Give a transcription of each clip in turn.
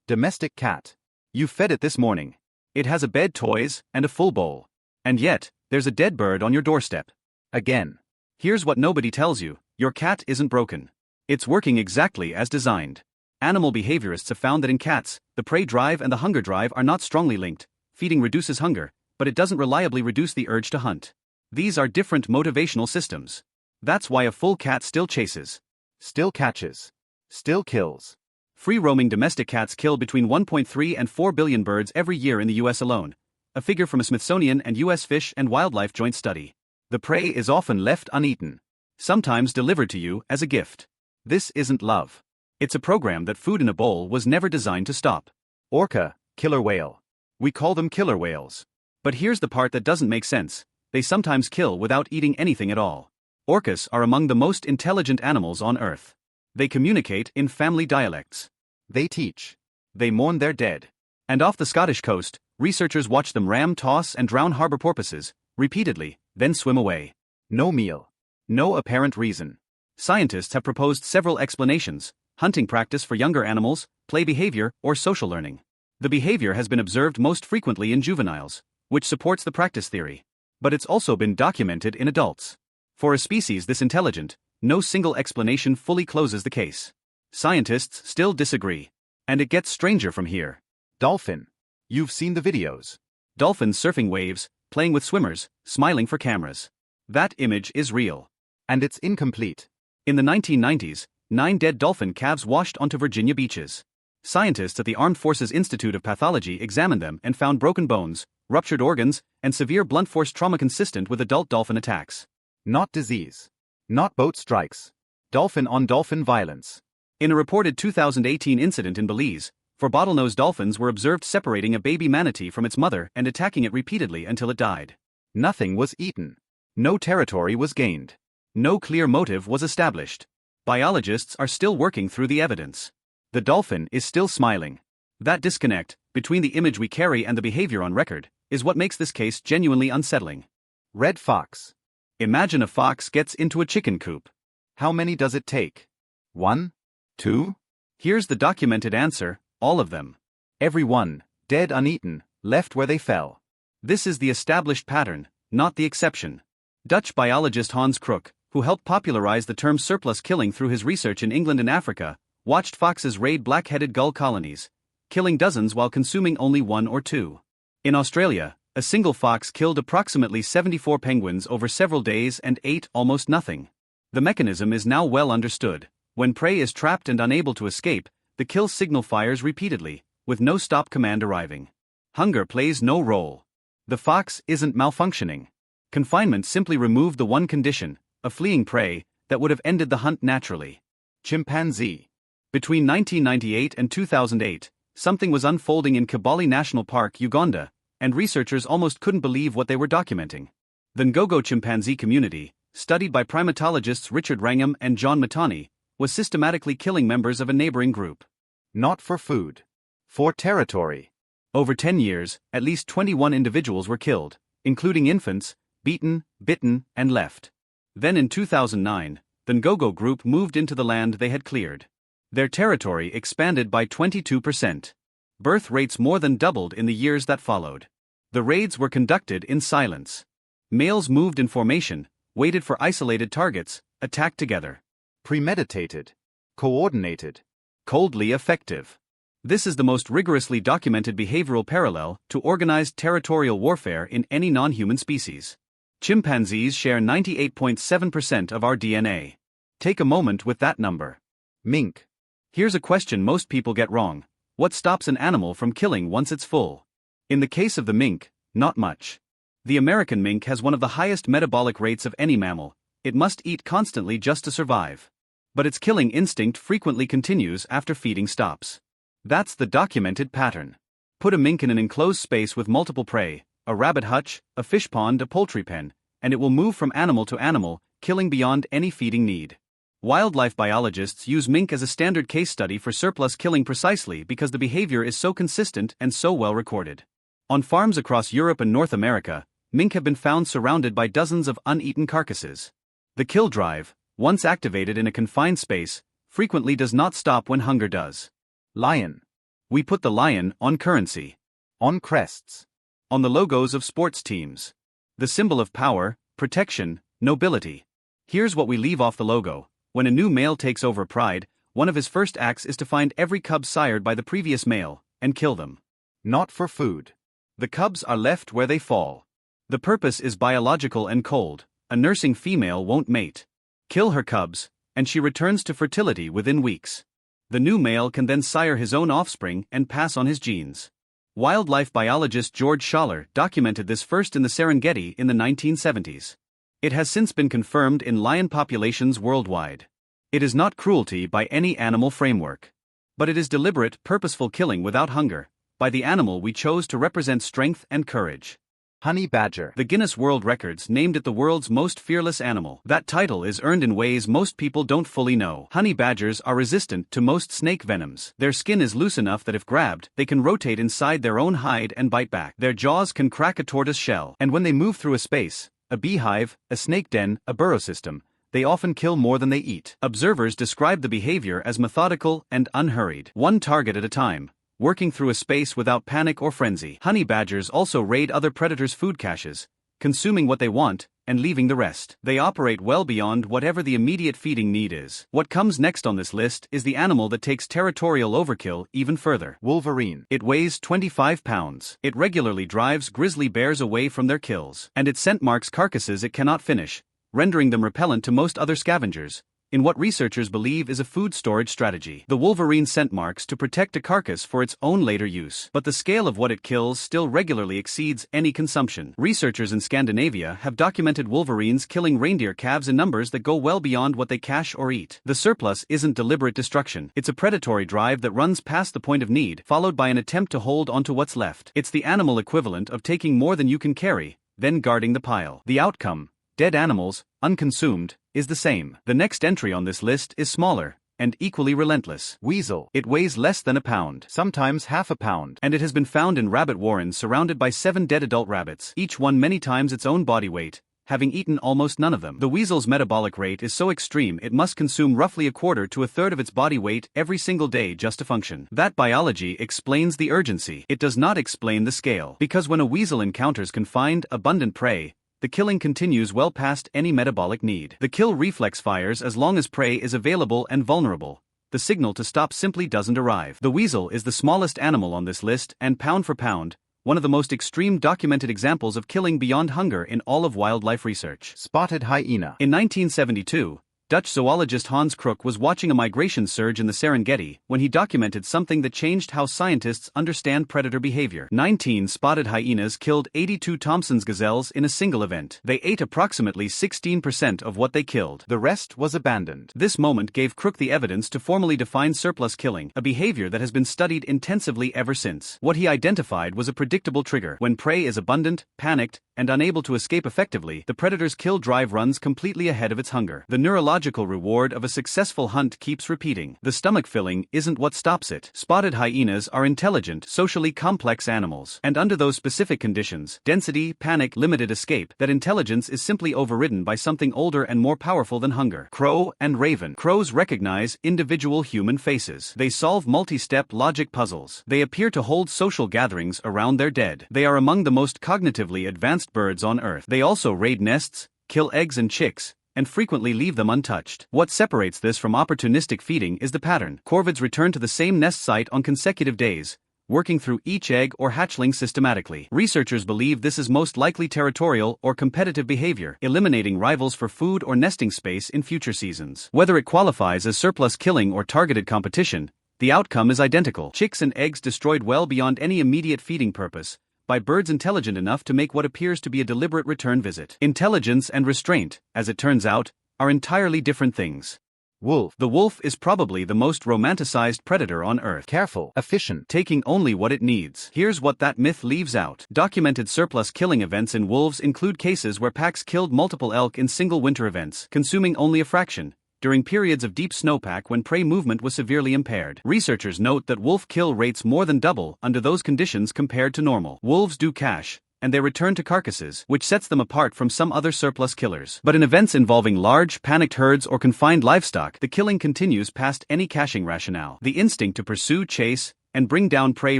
Domestic cat. You fed it this morning. It has a bed, toys, and a full bowl. And yet, there's a dead bird on your doorstep. Again. Here's what nobody tells you: your cat isn't broken. It's working exactly as designed. Animal behaviorists have found that in cats, the prey drive and the hunger drive are not strongly linked. Feeding reduces hunger, but it doesn't reliably reduce the urge to hunt. These are different motivational systems. That's why a full cat still chases, still catches, still kills. Free-roaming domestic cats kill between 1.3 and 4 billion birds every year in the US alone, a figure from a Smithsonian and US Fish and Wildlife joint study. The prey is often left uneaten, sometimes delivered to you as a gift. This isn't love. It's a program that food in a bowl was never designed to stop. Orca, killer whale. We call them killer whales. But here's the part that doesn't make sense: they sometimes kill without eating anything at all. Orcas are among the most intelligent animals on Earth. They communicate in family dialects. They teach. They mourn their dead. And off the Scottish coast, researchers watch them ram, toss, and drown harbor porpoises repeatedly, then swim away. No meal. No apparent reason. Scientists have proposed several explanations: hunting practice for younger animals, play behavior, or social learning. The behavior has been observed most frequently in juveniles, which supports the practice theory. But it's also been documented in adults. For a species this intelligent, no single explanation fully closes the case. Scientists still disagree. And it gets stranger from here. Dolphin. You've seen the videos. Dolphins surfing waves, playing with swimmers, smiling for cameras. That image is real. And it's incomplete. In the 1990s, 9 dead dolphin calves washed onto Virginia beaches. Scientists at the Armed Forces Institute of Pathology examined them and found broken bones, ruptured organs, and severe blunt force trauma consistent with adult dolphin attacks. Not disease. Not boat strikes. Dolphin-on-dolphin violence. In a reported 2018 incident in Belize, 4 bottlenose dolphins were observed separating a baby manatee from its mother and attacking it repeatedly until it died. Nothing was eaten. No territory was gained. No clear motive was established. Biologists are still working through the evidence. The dolphin is still smiling. That disconnect between the image we carry and the behavior on record is what makes this case genuinely unsettling. Red fox. Imagine a fox gets into a chicken coop. How many does it take? 1? 2? Here's the documented answer: all of them. Every one, dead uneaten, left where they fell. This is the established pattern, not the exception. Dutch biologist Hans Krook, who helped popularize the term surplus killing through his research in England and Africa, watched foxes raid black-headed gull colonies, killing dozens while consuming only 1 or 2. In Australia, a single fox killed approximately 74 penguins over several days and ate almost nothing. The mechanism is now well understood. When prey is trapped and unable to escape, the kill signal fires repeatedly, with no stop command arriving. Hunger plays no role. The fox isn't malfunctioning. Confinement simply removed the one condition, a fleeing prey, that would have ended the hunt naturally. Chimpanzee. Between 1998 and 2008, something was unfolding in Kibale National Park, Uganda, and researchers almost couldn't believe what they were documenting. The Ngogo chimpanzee community, studied by primatologists Richard Wrangham and John Matani, was systematically killing members of a neighboring group. Not for food. For territory. Over 10 years, at least 21 individuals were killed, including infants, beaten, bitten, and left. Then in 2009, the Ngogo group moved into the land they had cleared. Their territory expanded by 22%. Birth rates more than doubled in the years that followed. The raids were conducted in silence. Males moved in formation, waited for isolated targets, attacked together. Premeditated. Coordinated. Coldly effective. This is the most rigorously documented behavioral parallel to organized territorial warfare in any non-human species. Chimpanzees share 98.7% of our DNA. Take a moment with that number. Mink. Here's a question most people get wrong: what stops an animal from killing once it's full? In the case of the mink, not much. The American mink has one of the highest metabolic rates of any mammal. It must eat constantly just to survive. But its killing instinct frequently continues after feeding stops. That's the documented pattern. Put a mink in an enclosed space with multiple prey, a rabbit hutch, a fish pond, a poultry pen, and it will move from animal to animal, killing beyond any feeding need. Wildlife biologists use mink as a standard case study for surplus killing precisely because the behavior is so consistent and so well recorded. On farms across Europe and North America, mink have been found surrounded by dozens of uneaten carcasses. The kill drive, once activated in a confined space, frequently does not stop when hunger does. Lion. We put the lion on currency, on crests, on the logos of sports teams. The symbol of power, protection, nobility. Here's what we leave off the logo. When a new male takes over pride, one of his first acts is to find every cub sired by the previous male, and kill them. Not for food. The cubs are left where they fall. The purpose is biological and cold. A nursing female won't mate. Kill her cubs, and she returns to fertility within weeks. The new male can then sire his own offspring and pass on his genes. Wildlife biologist George Schaller documented this first in the Serengeti in the 1970s. It has since been confirmed in lion populations worldwide. It is not cruelty by any animal framework. But it is deliberate, purposeful killing without hunger, by the animal we chose to represent strength and courage. Honey badger. The Guinness World Records named it the world's most fearless animal. That title is earned in ways most people don't fully know. Honey badgers are resistant to most snake venoms. Their skin is loose enough that if grabbed, they can rotate inside their own hide and bite back. Their jaws can crack a tortoise shell. And when they move through a space, a beehive, a snake den, a burrow system, they often kill more than they eat. Observers describe the behavior as methodical and unhurried. One target at a time, working through a space without panic or frenzy. Honey badgers also raid other predators' food caches, consuming what they want, and leaving the rest. They operate well beyond whatever the immediate feeding need is. What comes next on this list is the animal that takes territorial overkill even further. Wolverine. It weighs 25 pounds. It regularly drives grizzly bears away from their kills. And its scent marks carcasses it cannot finish, rendering them repellent to most other scavengers, in what researchers believe is a food storage strategy. The wolverine scent marks to protect a carcass for its own later use. But the scale of what it kills still regularly exceeds any consumption. Researchers in Scandinavia have documented wolverines killing reindeer calves in numbers that go well beyond what they cache or eat. The surplus isn't deliberate destruction. It's a predatory drive that runs past the point of need, followed by an attempt to hold onto what's left. It's the animal equivalent of taking more than you can carry, then guarding the pile. The outcome, dead animals, unconsumed, is the same. The next entry on this list is smaller, and equally relentless. Weasel. It weighs less than a pound, sometimes half a pound, and it has been found in rabbit warrens surrounded by 7 dead adult rabbits, each one many times its own body weight, having eaten almost none of them. The weasel's metabolic rate is so extreme it must consume roughly a quarter to a third of its body weight every single day just to function. That biology explains the urgency. It does not explain the scale. Because when a weasel encounters confined, abundant prey, the killing continues well past any metabolic need. The kill reflex fires as long as prey is available and vulnerable. The signal to stop simply doesn't arrive. The weasel is the smallest animal on this list and pound for pound, one of the most extreme documented examples of killing beyond hunger in all of wildlife research. Spotted hyena. In 1972, Dutch zoologist Hans Krook was watching a migration surge in the Serengeti when he documented something that changed how scientists understand predator behavior. 19 spotted hyenas killed 82 Thompson's gazelles in a single event. They ate approximately 16% of what they killed. The rest was abandoned. This moment gave Krook the evidence to formally define surplus killing, a behavior that has been studied intensively ever since. What he identified was a predictable trigger. When prey is abundant, panicked, and unable to escape effectively, the predator's kill drive runs completely ahead of its hunger. The neurological reward of a successful hunt keeps repeating. The stomach filling isn't what stops it. Spotted hyenas are intelligent, socially complex animals, and under those specific conditions, density, panic, limited escape, that intelligence is simply overridden by something older and more powerful than hunger. Crow and raven. Crows recognize individual human faces. They solve multi-step logic puzzles. They appear to hold social gatherings around their dead. They are among the most cognitively advanced birds on Earth. They also raid nests, kill eggs and chicks, and frequently leave them untouched. What separates this from opportunistic feeding is the pattern. Corvids return to the same nest site on consecutive days, working through each egg or hatchling systematically. Researchers believe this is most likely territorial or competitive behavior, eliminating rivals for food or nesting space in future seasons. Whether it qualifies as surplus killing or targeted competition, the outcome is identical. Chicks and eggs destroyed well beyond any immediate feeding purpose, by birds intelligent enough to make what appears to be a deliberate return visit. Intelligence and restraint, as it turns out, are entirely different things. Wolf. The wolf is probably the most romanticized predator on Earth. Careful, efficient, taking only what it needs. Here's what that myth leaves out. Documented surplus killing events in wolves include cases where packs killed multiple elk in single winter events, consuming only a fraction, during periods of deep snowpack when prey movement was severely impaired. Researchers note that wolf kill rates more than double under those conditions compared to normal. Wolves do cache, and they return to carcasses, which sets them apart from some other surplus killers. But in events involving large, panicked herds or confined livestock, the killing continues past any caching rationale. The instinct to pursue, chase, and bring down prey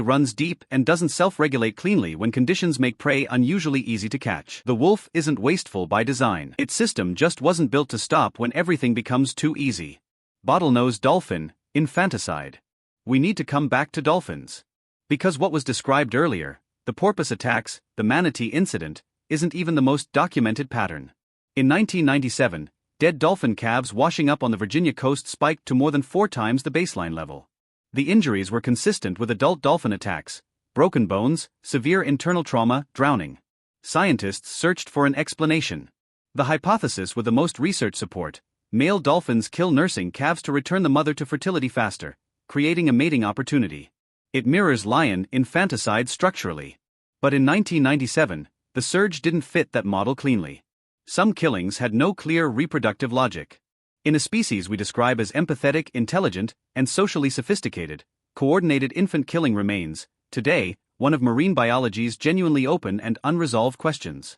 runs deep and doesn't self-regulate cleanly when conditions make prey unusually easy to catch. The wolf isn't wasteful by design. Its system just wasn't built to stop when everything becomes too easy. Bottlenose dolphin, infanticide. We need to come back to dolphins. Because what was described earlier, the porpoise attacks, the manatee incident, isn't even the most documented pattern. In 1997, dead dolphin calves washing up on the Virginia coast spiked to more than 4 times the baseline level. The injuries were consistent with adult dolphin attacks: broken bones, severe internal trauma, drowning. Scientists searched for an explanation. The hypothesis with the most research support: male dolphins kill nursing calves to return the mother to fertility faster, creating a mating opportunity. It mirrors lion infanticide structurally. But in 1997, the surge didn't fit that model cleanly. Some killings had no clear reproductive logic. In a species we describe as empathetic, intelligent, and socially sophisticated, coordinated infant killing remains, today, one of marine biology's genuinely open and unresolved questions.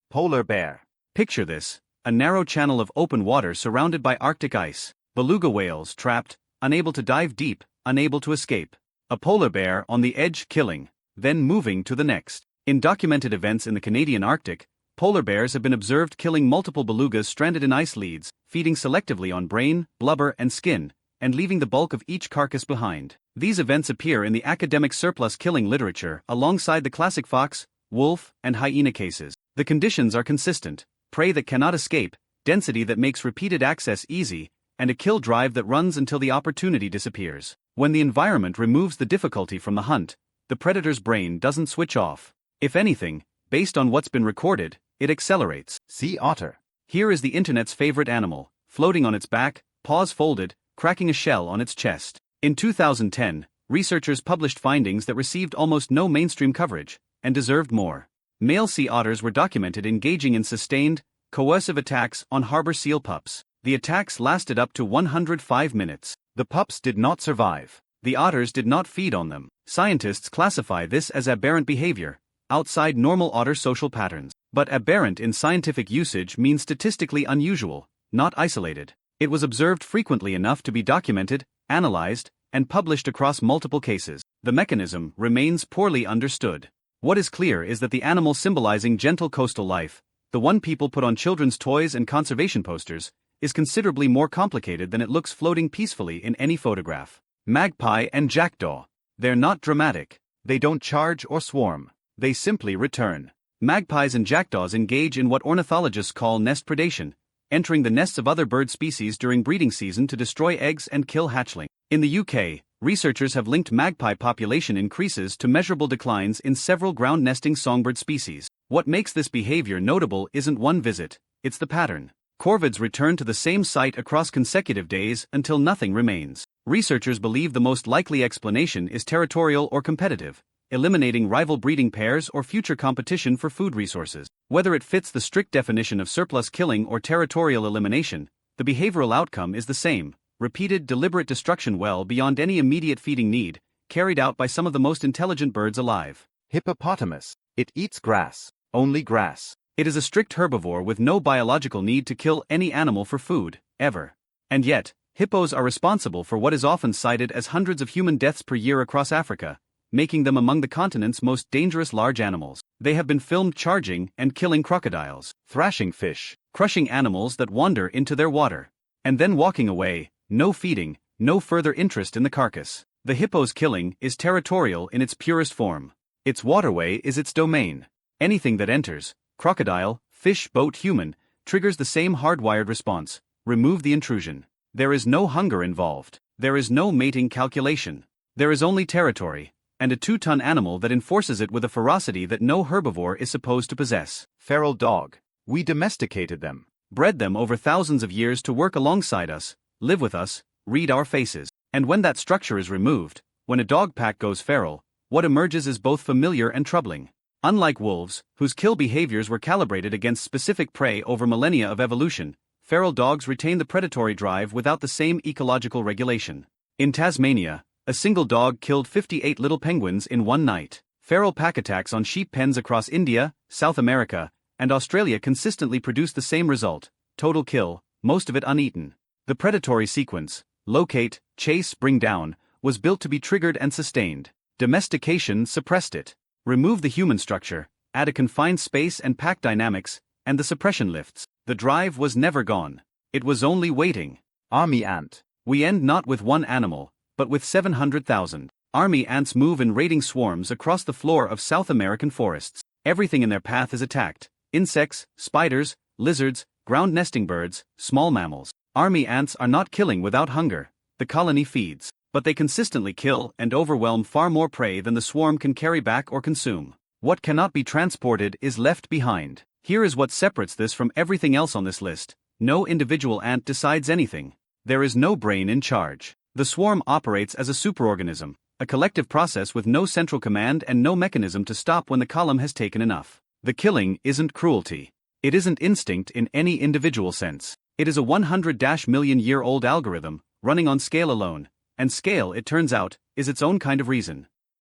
Polar bear. Picture this: a narrow channel of open water surrounded by Arctic ice, beluga whales trapped, unable to dive deep, unable to escape. A polar bear on the edge killing, then moving to the next. In documented events in the Canadian Arctic, polar bears have been observed killing multiple belugas stranded in ice leads, feeding selectively on brain, blubber, and skin, and leaving the bulk of each carcass behind. These events appear in the academic surplus killing literature alongside the classic fox, wolf, and hyena cases. The conditions are consistent: prey that cannot escape, density that makes repeated access easy, and a kill drive that runs until the opportunity disappears. When the environment removes the difficulty from the hunt, the predator's brain doesn't switch off. If anything, based on what's been recorded, it accelerates. Sea otter. Here is the internet's favorite animal, floating on its back, paws folded, cracking a shell on its chest. In 2010, researchers published findings that received almost no mainstream coverage, and deserved more. Male sea otters were documented engaging in sustained, coercive attacks on harbor seal pups. The attacks lasted up to 105 minutes. The pups did not survive. The otters did not feed on them. Scientists classify this as aberrant behavior, outside normal otter social patterns. But aberrant in scientific usage means statistically unusual, not isolated. It was observed frequently enough to be documented, analyzed, and published across multiple cases. The mechanism remains poorly understood. What is clear is that the animal symbolizing gentle coastal life, the one people put on children's toys and conservation posters, is considerably more complicated than it looks floating peacefully in any photograph. Magpie and jackdaw. They're not dramatic. They don't charge or swarm. They simply return. Magpies and jackdaws engage in what ornithologists call nest predation, entering the nests of other bird species during breeding season to destroy eggs and kill hatchlings. In the UK, researchers have linked magpie population increases to measurable declines in several ground nesting songbird species. What makes this behavior notable isn't one visit, it's the pattern. Corvids return to the same site across consecutive days until nothing remains. Researchers believe the most likely explanation is territorial or competitive, eliminating rival breeding pairs or future competition for food resources. Whether it fits the strict definition of surplus killing or territorial elimination, the behavioral outcome is the same: repeated deliberate destruction well beyond any immediate feeding need, carried out by some of the most intelligent birds alive. Hippopotamus. It eats grass. Only grass. It is a strict herbivore with no biological need to kill any animal for food, ever. And yet, hippos are responsible for what is often cited as hundreds of human deaths per year across Africa, making them among the continent's most dangerous large animals. They have been filmed charging and killing crocodiles, thrashing fish, crushing animals that wander into their water, and then walking away, no feeding, no further interest in the carcass. The hippo's killing is territorial in its purest form. Its waterway is its domain. Anything that enters, crocodile, fish, boat, human, triggers the same hardwired response: remove the intrusion. There is no hunger involved. There is no mating calculation. There is only territory, and a 2-ton animal that enforces it with a ferocity that no herbivore is supposed to possess. Feral dog. We domesticated them. Bred them over thousands of years to work alongside us, live with us, read our faces. And when that structure is removed, when a dog pack goes feral, what emerges is both familiar and troubling. Unlike wolves, whose kill behaviors were calibrated against specific prey over millennia of evolution, feral dogs retain the predatory drive without the same ecological regulation. In Tasmania, a single dog killed 58 little penguins in one night. Feral pack attacks on sheep pens across India, South America, and Australia consistently produce the same result: total kill, most of it uneaten. The predatory sequence: locate, chase, bring down, was built to be triggered and sustained. Domestication suppressed it. Remove the human structure, add a confined space and pack dynamics, and the suppression lifts. The drive was never gone. It was only waiting. Army ant. We end not with one animal, but with 700,000. Army ants move in raiding swarms across the floor of South American forests. Everything in their path is attacked: insects, spiders, lizards, ground nesting birds, small mammals. Army ants are not killing without hunger. The colony feeds, but they consistently kill and overwhelm far more prey than the swarm can carry back or consume. What cannot be transported is left behind. Here is what separates this from everything else on this list. No individual ant decides anything. There is no brain in charge. The swarm operates as a superorganism, a collective process with no central command and no mechanism to stop when the column has taken enough. The killing isn't cruelty. It isn't instinct in any individual sense. It is a 100-million-year-old algorithm, running on scale alone, and scale, it turns out, is its own kind of reason.